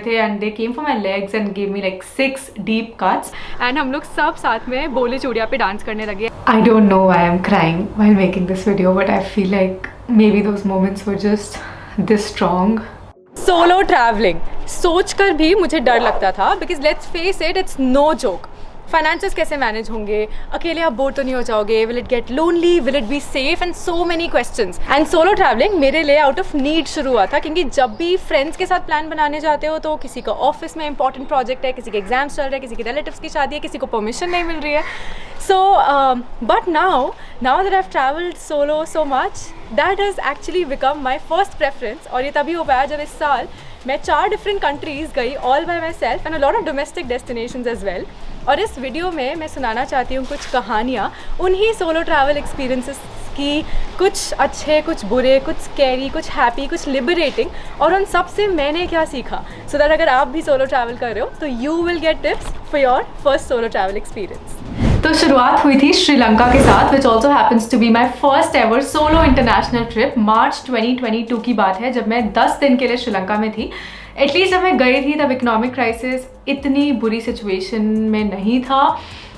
थे and they came for my legs and give me like 6 deep cuts and हम लोग सब साथ में बोले चूड़िया पे डांस करने लगे. I don't know I am crying while making this video but I feel like maybe those moments were just this strong. Solo travelling सोच कर भी मुझे डर लगता था because let's face it, it's no joke. Finances कैसे manage होंगे, अकेले आप बोर तो नहीं हो जाओगे, will it get lonely, will it be safe and so many questions. And solo travelling मेरे लिए आउट ऑफ नीड शुरू हुआ था क्योंकि जब भी फ्रेंड्स के साथ प्लान बनाने जाते हो तो किसी का ऑफिस में इंपॉर्टेंट प्रोजेक्ट है, किसी के एग्जाम्स चल रहे हैं, किसी के रिलेटिव्स की शादी है, किसी को परमिशन नहीं मिल रही है. So but now that I have travelled solo so much that has actually become my first preference. और ये तभी हो पाया जब इस साल मैं 4 डिफरेंट कंट्रीज़ गई all by myself and a lot of domestic destinations as well. और इस वीडियो में मैं सुनाना चाहती हूँ कुछ कहानियाँ उन्हीं सोलो ट्रैवल एक्सपीरियंसेस की, कुछ अच्छे, कुछ बुरे, कुछ स्कैरी, कुछ हैप्पी, कुछ लिबरेटिंग, और उन सब से मैंने क्या सीखा सो दैट अगर आप भी सोलो ट्रैवल कर रहे हो तो you will get tips for your first solo travel experience. तो शुरुआत हुई थी श्रीलंका के साथ which also happens to be my first ever solo international trip. मार्च 2022 की बात है जब मैं 10 दिन के लिए श्रीलंका में थी. एटलीस्ट जब मैं गई थी तब इकोनॉमिक क्राइसिस इतनी बुरी सिचुएशन में नहीं था,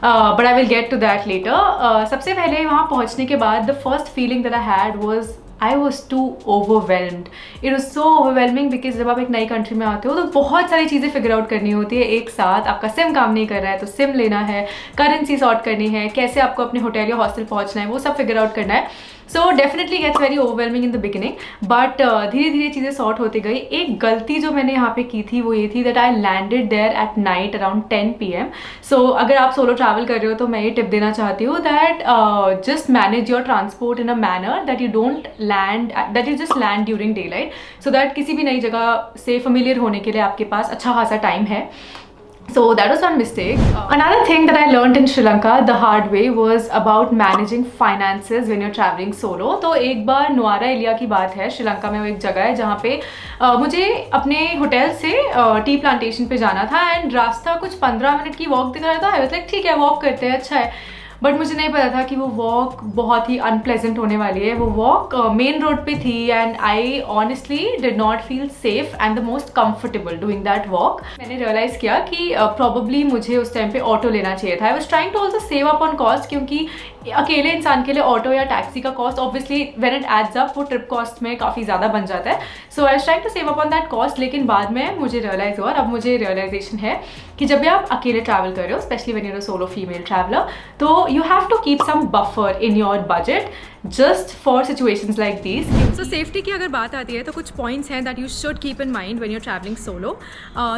but I will get to that later. सबसे पहले वहाँ पहुँचने के बाद the first feeling that I had was I was too overwhelmed. It was so overwhelming because जब आप एक नई कंट्री में आते हो तो बहुत सारी चीज़ें फिगर आउट करनी होती है एक साथ. आपका सिम काम नहीं कर रहा है तो सिम लेना है, करेंसी सॉर्ट करनी है, कैसे आपको अपने होटल या हॉस्टल पहुंचना है, वो सब फिगर आउट करना है. So definitely gets very overwhelming in the beginning, but धीरे धीरे चीज़ें सॉर्ट होती गई. एक गलती जो मैंने यहाँ पे की थी वो ये थी that I landed there at night around 10 PM. So अगर आप सोलो ट्रैवल कर रहे हो तो मैं ये टिप देना चाहती हूँ that just manage your transport in a manner that you don't land, that you just land during day light, so that किसी भी नई जगह से फेमिलियर होने के लिए आपके पास अच्छा खासा टाइम है. So that was one mistake. Another thing that I learned in Sri Lanka the hard way was about managing finances when you're traveling solo. तो एक बार नुआरा एलिया की बात है, श्रीलंका में वो एक जगह है जहाँ पे मुझे अपने होटल से टी प्लांटेशन पे जाना था एंड रास्ता कुछ 15 मिनट की वॉक दिख रहा था. आई वाज लाइक ठीक है वॉक करते हैं, अच्छा है. बट मुझे नहीं पता था कि वो वॉक बहुत ही अनप्लेजेंट होने वाली है. वो वॉक मेन रोड पे थी and I honestly did not feel safe and the most comfortable doing that walk. मैंने रियलाइज़ किया कि प्रॉबली मुझे उस टाइम पे ऑटो लेना चाहिए था. I was trying to also save up on cost क्योंकि अकेले इंसान के लिए ऑटो या टैक्सी का cost obviously when it adds up वो ट्रिप कॉस्ट में काफ़ी ज़्यादा बन जाता है. So I was trying to save up on that cost. लेकिन बाद में मुझे रियलाइज़ हुआ, अब मुझे रियलाइजेशन है कि जब भी आप अकेले ट्रैवल कर रहे हो, especially when you are a solo female traveller, तो you have to keep some buffer in your budget just for situations like these. So safety की अगर बात आती है तो कुछ points हैं that you should keep in mind when you're traveling solo.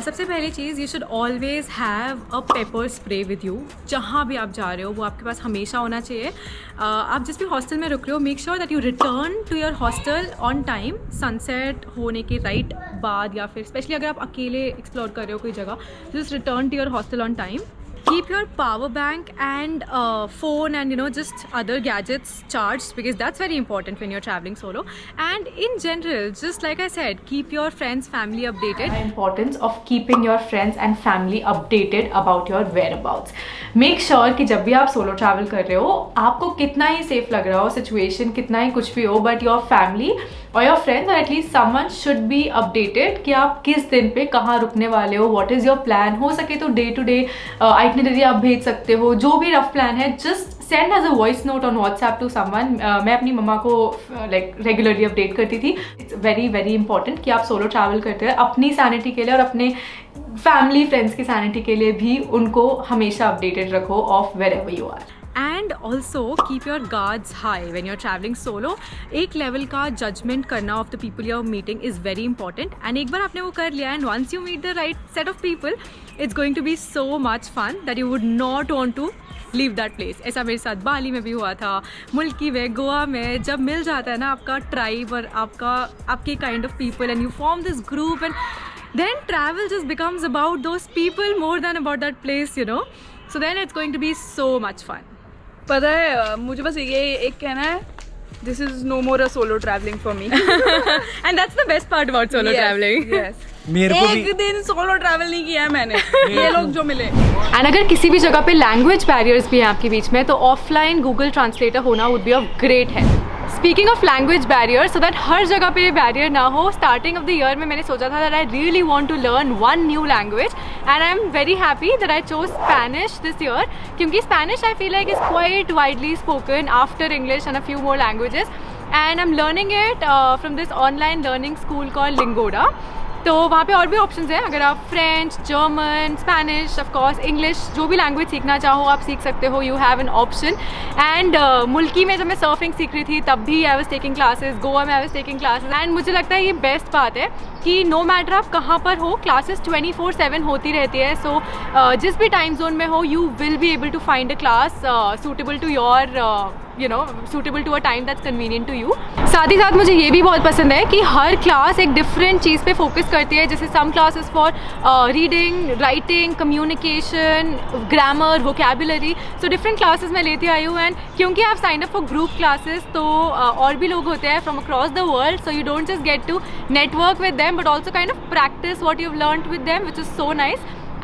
सबसे पहली चीज़, you should always have a pepper spray with you. जहाँ भी आप जा रहे हो वो आपके पास हमेशा होना चाहिए. आप जिस भी हॉस्टल में रुक रहे हो, make sure that you return to your hostel on time, sunset होने के right बाद, या फिर स्पेशली अगर आप अकेले एक्सप्लोर कर रहे हो कोई जगह, just return to your hostel on time. Keep your power bank and phone and just other gadgets charged because that's very important when you're traveling solo. And in general, just like I said, keep your friends, family updated. The importance of keeping your friends and family updated about your whereabouts. Make sure कि जब भी आप solo travel कर रहे हो, आपको कितना ही safe लग रहा हो, situation कितना ही कुछ भी हो, but your family or your friends or at least someone should be updated कि आप किस दिन पे कहाँ रुकने वाले हो, what is your plan. हो सके तो day to day itinerary आप भेज सकते हो. जो भी rough plan है just send as a voice note on WhatsApp to someone. मैं अपनी मम्मा को like regularly update करती थी. It's very very important कि आप solo travel करते हैं अपनी sanity के लिए और अपने family friends की sanity के लिए भी उनको हमेशा updated रखो of wherever you are. And also keep your guards high when you're traveling solo. एक level का judgment करना of the people you're meeting is very important. And एक बार आपने वो कर लिया and once you meet the right set of people, it's going to be so much fun that you would not want to leave that place. ऐसा मेरे साथ बाली में भी हुआ था, मुल्की में, गोवा में. जब मिल जाता है ना आपका ट्राइब और आपके kind of people and you form this group and then travel just becomes about those people more than about that place, So then it's going to be so much fun. पता है मुझे बस ये एक कहना है, this is no more a solo traveling for me. And that's the best part about solo traveling. Yes. एक दिन सोलो ट्रैवल नहीं किया है मैंने. ये लोग जो मिले. एंड अगर किसी भी जगह पे लैंग्वेज बैरियर्स भी हैं आपके बीच में तो ऑफलाइन गूगल ट्रांसलेटर होना would be of great help. Speaking of language barrier, so that हर जगह पे बैरियर ना हो, स्टार्टिंग ऑफ द ईयर में मैंने सोचा था that I really want to learn one new language and I am very happy that I chose Spanish this year, क्योंकि Spanish I feel like is quite widely spoken after English and a few more languages, and I am learning it from this online learning school called Lingoda. तो वहाँ पे और भी options हैं, अगर आप French, German, Spanish, of course English, जो भी लैंग्वेज सीखना चाहो आप सीख सकते हो. You have an option. And मुल्की में जब मैं सर्फिंग सीख रही थी तब भी I was taking classes, Goa में I was taking classes, and मुझे लगता है ये बेस्ट बात है कि नो मैटर आप कहाँ पर हो, क्लासेस 24/7 होती रहती है. सो जिस भी टाइम जोन में हो you will be able to find a class suitable to your suitable to a time that's convenient to you. साथ ही साथ मुझे ये भी बहुत पसंद है कि हर क्लास एक डिफरेंट चीज़ पे फोकस करती है. जैसे some classes for reading, writing, communication, grammar, vocabulary. So different classes मैं लेती आई हूँ, एंड क्योंकि आप sign up for group classes तो और भी लोग होते हैं from across the world, so you don't just get to network with them but also kind of practice what you have learned with them, which is so nice.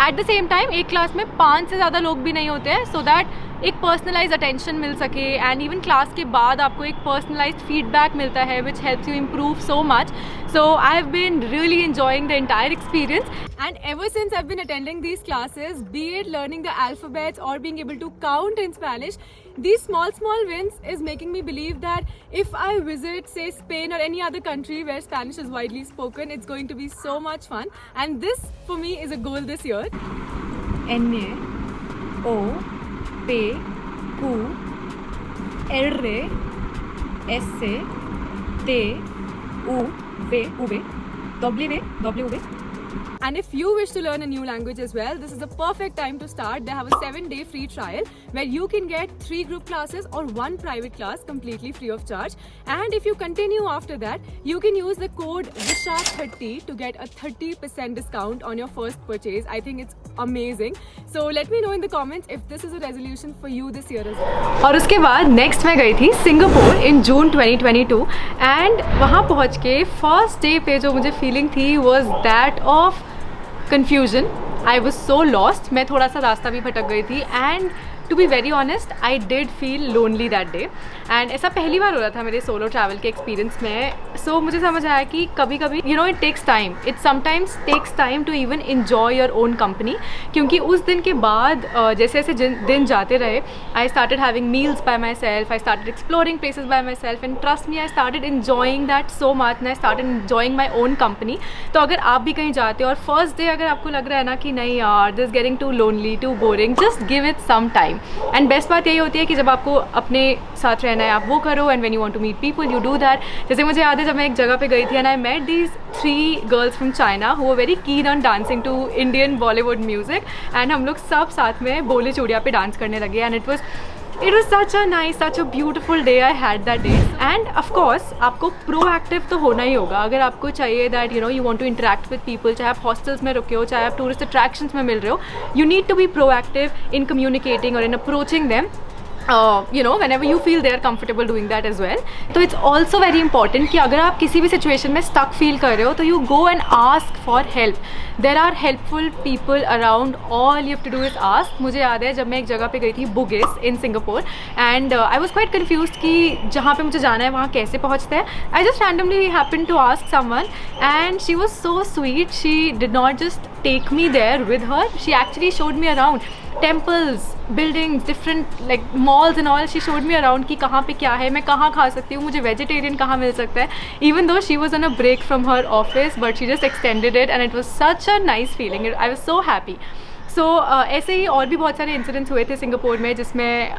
At the same time एक class में 5 से ज़्यादा लोग भी नहीं होते हैं, so that एक पर्सनलाइज अटेंशन मिल सके, एंड इवन क्लास के बाद आपको एक पर्सनलाइज फीडबैक मिलता है which helps you improve so much. So I have been really enjoying the entire experience, and ever since I've been attending these classes, be it learning the alphabets or being able to count in Spanish, these small wins is making me believe that if I visit say Spain or any other country where Spanish is widely spoken, it's going to be so much fun, and this for me is a goal this year. N-O P Q R S T U V W. And if you wish to learn a new language as well, this is the perfect time to start. They have a 7-day free trial where you can get 3 group classes or 1 private class completely free of charge. And if you continue after that, you can use the code VISHA30 to get a 30% discount on your first purchase. I think it's amazing. So let me know in the comments if this is a resolution for you this year as well. और उसके बाद next मैं गई थी Singapore in June 2022, and वहाँ पहुँच के first day पे जो मुझे फीलिंग थी was that of confusion. I was so lost. मैं थोड़ा सा रास्ता भी भटक गई थी, and to be very honest, I did feel lonely that day. And ऐसा पहली बार हो रहा था मेरे सोलो ट्रैवल के एक्सपीरियंस में. सो मुझे समझ आया कि कभी कभी it takes time. It sometimes takes time to even enjoy your own company. क्योंकि उस दिन के बाद जैसे जैसे दिन जाते रहे, I started having meals by myself, I started exploring places by myself, and trust me, I started enjoying that so much, and I started enjoying my own company. तो अगर आप भी कहीं जाते हो और फर्स्ट डे अगर आपको लग रहा है ना कि नहीं यार, this is getting too lonely, too boring, just give it some time. And best बात यही होती है कि जब आपको अपने साथ रहना है आप वो करो, and when you want to meet people you do that. जैसे मुझे याद है जब मैं एक जगह पे गई थी and I met these 3 girls from China who were very keen on dancing to Indian Bollywood music, and हम लोग सब साथ में बोले चूड़िया पे डांस करने लगे, and it was such a nice, such a beautiful day I had that day. And of course आपको proactive तो होना ही होगा. अगर आपको चाहिए that you want to interact with people, चाहे आप hostels में रुके हो, चाहे आप tourist attractions में मिल रहे हो, you need to be proactive in communicating or in approaching them. Whenever you feel they are comfortable doing that as well. So it's also very important कि अगर आप किसी भी situation में stuck feel कर रहे हो तो you go and ask for help. There are helpful people around. All you have to do is ask. मुझे याद है जब मैं एक जगह पे गई थी Bugis in Singapore, and I was quite confused कि जहाँ पे मुझे जाना है वहाँ कैसे पहुँचते हैं. I just randomly happened to ask someone, and she was so sweet. She did not just take me there with her. She actually showed me around temples, buildings, different like malls and all. She showed me around कि कहाँ पे क्या है, मैं कहाँ खा सकती हूँ, मुझे वेजिटेरियन कहाँ मिल सकता है. Even though she was on a break from her office, but she just extended it, and it was such a nice feeling. I was so happy. So ऐसे ही और भी बहुत सारे इंसिडेंट्स हुए थे सिंगापुर में जिसमें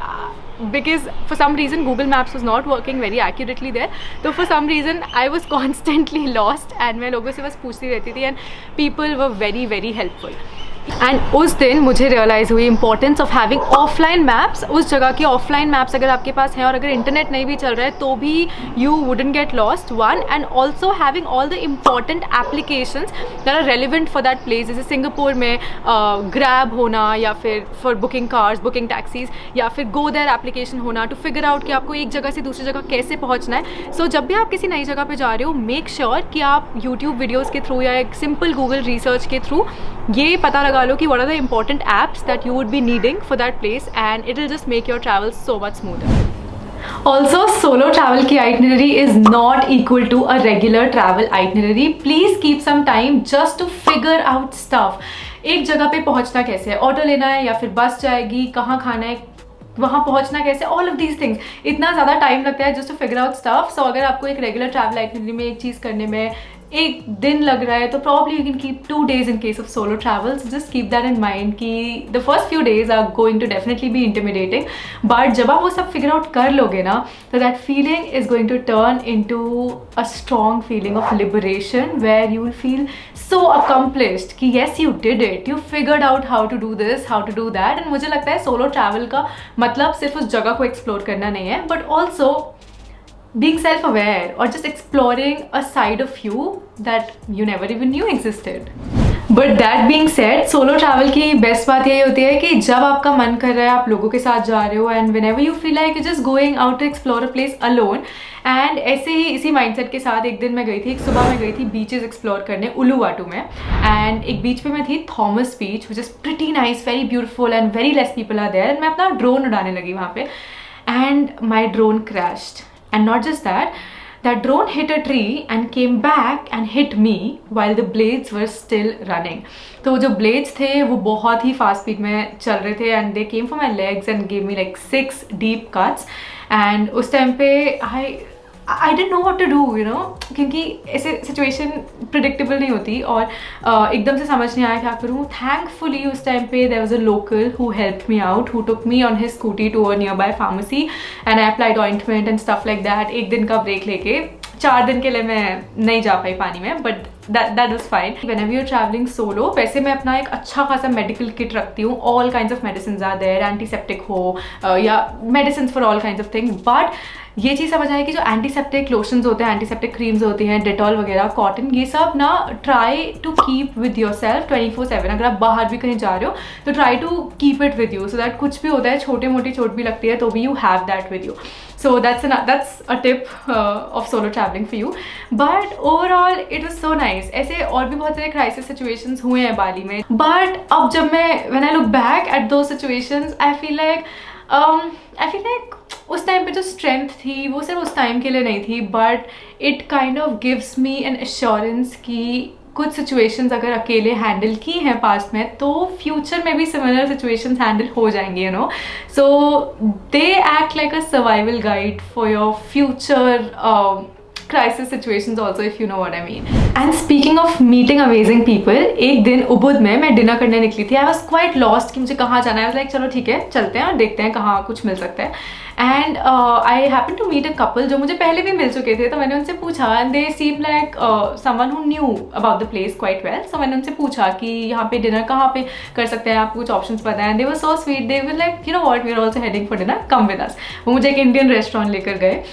because for some reason Google Maps was not working very accurately there. तो for some reason I was constantly lost, and मैं लोगों से बस पूछती रहती थी, and people were very very helpful. And उस दिन मुझे रियलाइज़ हुई importance of having offline maps. उस जगह की ऑफलाइन मैप्स अगर आपके पास हैं और अगर इंटरनेट नहीं भी चल रहा है तो भी you wouldn't get lost one. And also having all the important applications that are relevant for that place. जैसे सिंगापुर में ग्रैब होना, या फिर for booking cars, booking taxis, या फिर गो देयर एप्लीकेशन होना टू फिगर आउट कि आपको एक जगह से दूसरी जगह कैसे पहुँचना है. सो जब भी आप किसी नई जगह पर जा रहे हो, मेक श्योर कि आप यूट्यूब वीडियोज़ के थ्रू या एक सिंपल गूगल रिसर्च के थ्रू ये पता लगा लो कि what are the important apps that you would be needing for that place, and it will just make your travel so much smoother. Also, solo travel की itinerary is not equal to a regular travel itinerary. Please keep some time just to figure out stuff. एक जगह पे पहुंचना कैसे है, auto लेना है या फिर बस जाएगी, कहाँ खाना है, वहाँ पहुंचना कैसे, ऑल ऑफ दीज थिंग्स. इतना ज़्यादा टाइम लगता है just to figure out stuff. So अगर आपको एक रेगुलर ट्रैवल आइटनरी में एक चीज़ करने में एक दिन लग रहा है तो probably you can keep 2 days in case of solo travels. Just keep that in mind कि the first few days are going to definitely be intimidating, but जब आप वो सब फिगर आउट कर लोगे ना तो that feeling is going to turn into a strong feeling of liberation where you will feel so accomplished कि yes you did it, you figured out how to do this, how to do that. And मुझे लगता है solo travel का मतलब सिर्फ उस जगह को एक्सप्लोर करना नहीं है, but also being self-aware or just exploring a side of you that you never even knew existed. But that being said, solo travel की बेस्ट बात यही होती है कि जब आपका मन कर रहा है आप लोगों के साथ जा रहे हो, and whenever you feel like you're just going out to explore a place alone. And ऐसे ही इसी माइंडसेट के साथ एक दिन मैं गई थी, एक सुबह मैं गई थी बीचेस एक्सप्लोर करने उलुवाटू में. एंड एक बीच पे मैं थी Thomas Beach which is pretty nice, very beautiful and very less people are there. And मैं अपना ड्रोन उड़ाने लगी वहाँ पे and my drone crashed. And not just that, that drone hit a tree and came back and hit me while the blades were still running. तो जो blades थे वो बहुत ही fast speed में चल रहे थे and they came for my legs and gave me like 6 deep cuts. And उस टाइम पे I didn't know what to do, you know, क्योंकि ऐसे सिचुएशन प्रिडिक्टेबल नहीं होती और एकदम से समझ नहीं आया क्या करूँ. थैंकफुली उस टाइम पे there was a local who helped me out, who took me on his scooty to a nearby pharmacy and I applied ointment and stuff like that. एक दिन का ब्रेक लेके 4 दिन के लिए मैं नहीं जा पाई पानी में, but that was fine. Whenever you're traveling solo, वैसे मैं अपना एक अच्छा खासा मेडिकल किट रखती हूँ. All kinds of medicines are there, antiseptic हो या medicines for all kinds of things. But ये चीज़ समझ आए कि जो एंटीसेप्टिक लोशंस होते हैं, एंटीसेप्टिक क्रीम्स होती हैं, डेटॉल वगैरह, कॉटन, ये सब ना try to keep with yourself 24/7. अगर आप बाहर भी कहीं जा रहे हो तो try to keep it with you so that कुछ भी होता है, छोटी मोटी चोट भी लगती है तो भी you have that with you. So that's a tip of solo traveling for you. But overall it was so nice. ऐसे और भी बहुत सारे crisis situations हुए हैं बाली में. But अब जब मैं when I look back at those situations, I feel like उस टाइम पे जो strength थी वो सिर्फ उस टाइम के लिए नहीं थी, but it kind of gives me an assurance कि कुछ सिचुएशंस अगर अकेले हैंडल की हैं पास्ट में तो फ्यूचर में भी सिमिलर सिचुएशंस हैंडल हो जाएंगे, you know. So they act like a survival guide for your future crisis situations also, if you know what I mean. And speaking of meeting amazing people, एक दिन Ubud में मैं dinner करने निकली थी. I was quite lost कि मुझे कहाँ जाना है. I was like चलो ठीक है चलते हैं और देखते हैं कहाँ कुछ मिल सकता है. And I happened to meet a couple जो मुझे पहले भी मिल चुके थे, तो मैंने उनसे पूछा and they seemed like someone who knew about the place quite well. So मैंने उनसे पूछा कि यहाँ पे डिनर कहाँ पे कर सकते हैं, आपको कुछ ऑप्शंस पता है. And they were so sweet. They were like, you know what, we are also heading for dinner, come with us. वो मुझे एक इंडियन रेस्टोरेंट लेकर गए.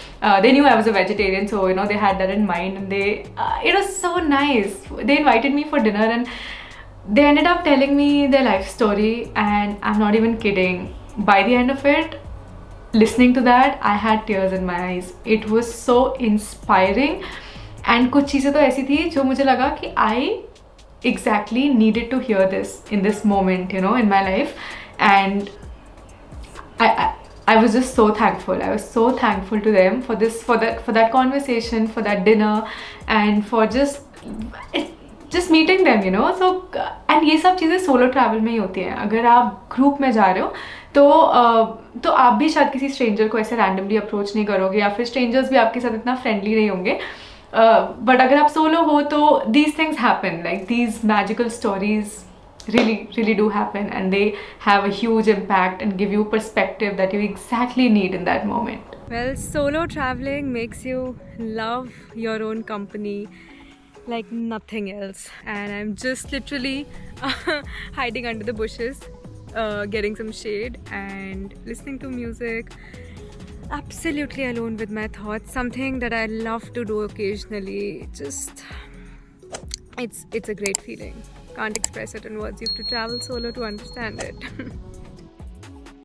They knew I was a vegetarian, so you know they had that in mind, and it was so nice. They invited me for dinner and they ended up telling me their life story, and I'm not even kidding. By the end of it, listening to that, I had tears in my eyes. It was so inspiring, and कुछ चीज़ें तो ऐसी थी जो मुझे लगा कि I exactly needed to hear this in this moment, you know, in my life, and I was just so thankful. I was so thankful to them for that conversation, for that dinner, and for just meeting them, you know. So and ये सब चीज़ें solo travel में ही होती हैं. अगर आप group में जा रहे हो तो आप भी शायद किसी स्ट्रेंजर को ऐसे रैंडमली अप्रोच नहीं करोगे, या फिर स्ट्रेंजर्स भी आपके साथ इतना फ्रेंडली नहीं होंगे. बट अगर आप सोलो हो तो these things happen, like these magical stories really do happen, and they have a huge impact and give you perspective that you exactly need in that moment. Well, solo traveling makes you love your own company like nothing else, and I'm just literally hiding under the bushes, getting some shade and listening to music, absolutely alone with my thoughts, something that I love to do occasionally. Just it's a great feeling. Can't express it in words. You have to travel solo to understand it.